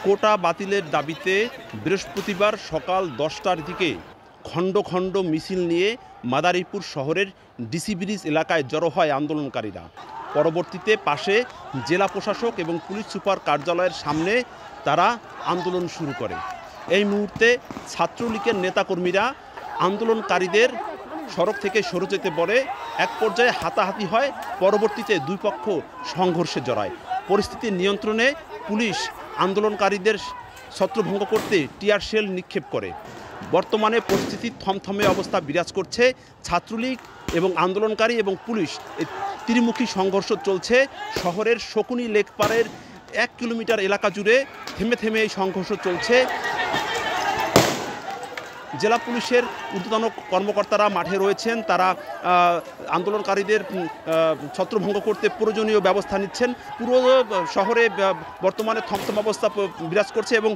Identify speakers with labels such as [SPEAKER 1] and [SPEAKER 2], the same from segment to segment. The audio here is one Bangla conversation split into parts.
[SPEAKER 1] কোটা বাতিলের দাবিতে বৃহস্পতিবার সকাল 10টার দিকে খণ্ড খণ্ড মিছিল নিয়ে মাদারীপুর শহরের ডিসি ব্রিজ এলাকায় জড়ো হয় আন্দোলনকারীরা। পরবর্তীতে পাশে জেলা প্রশাসক এবং পুলিশ সুপার কার্যালয়ের সামনে তারা আন্দোলন শুরু করে। এই মুহূর্তে ছাত্রলীগের নেতাকর্মীরা আন্দোলনকারীদের সড়ক থেকে সরে যেতে বলে। এক পর্যায়ে হাতাহাতি হয়, পরবর্তীতে দুই পক্ষ সংঘর্ষে জড়ায়। পরিস্থিতি নিয়ন্ত্রণে পুলিশ আন্দোলনকারীদের ছত্রভঙ্গ করতে টিয়ার শেল নিক্ষেপ করে। বর্তমানে পরিস্থিতি থমথমে অবস্থা বিরাজ করছে। ছাত্রলীগ এবং আন্দোলনকারী এবং পুলিশ ত্রিমুখী সংঘর্ষ চলছে। শহরের শকুনি লেক পাড়ের 1 কিলোমিটার এলাকা জুড়ে থেমে থেমে এই সংঘর্ষ চলছে। জেলা পুলিশের ঊর্ধ্বতন কর্মকর্তারা মাঠে রয়েছেন, তারা আন্দোলনকারীদের ছত্রভঙ্গ করতে প্রয়োজনীয় ব্যবস্থা নিচ্ছেন। পুরো শহরে বর্তমানে থমথম অবস্থা বিরাজ করছে এবং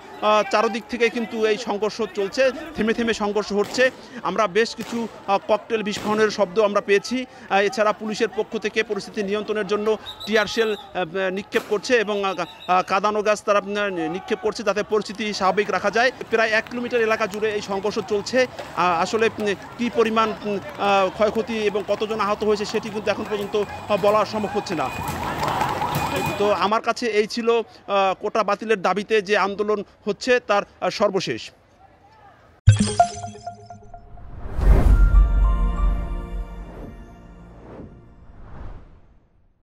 [SPEAKER 1] চারদিক থেকে কিন্তু এই সংঘর্ষ চলছে, থেমে থেমে সংঘর্ষ হচ্ছে। আমরা বেশ কিছু ককটেল বিস্ফোরণের শব্দ আমরা পেয়েছি। এছাড়া পুলিশের পক্ষ থেকে পরিস্থিতি নিয়ন্ত্রণের জন্য টিয়ার শেল নিক্ষেপ করছে এবং কাঁদানো গাছ তারা নিক্ষেপ করছে যাতে পরিস্থিতি স্বাভাবিক রাখা যায়। প্রায় 1 কিলোমিটার এলাকা জুড়ে এই সংঘর্ষ চলছে। আসলে কি পরিমাণ ক্ষয়ক্ষতি এবং কতজন আহত হয়েছে সেটি কিন্তু এখন পর্যন্ত বলা সম্ভব হচ্ছে না। তো আমার কাছে এই ছিল কোটা বাতিলের দাবিতে যে আন্দোলন হচ্ছে তার সর্বশেষ।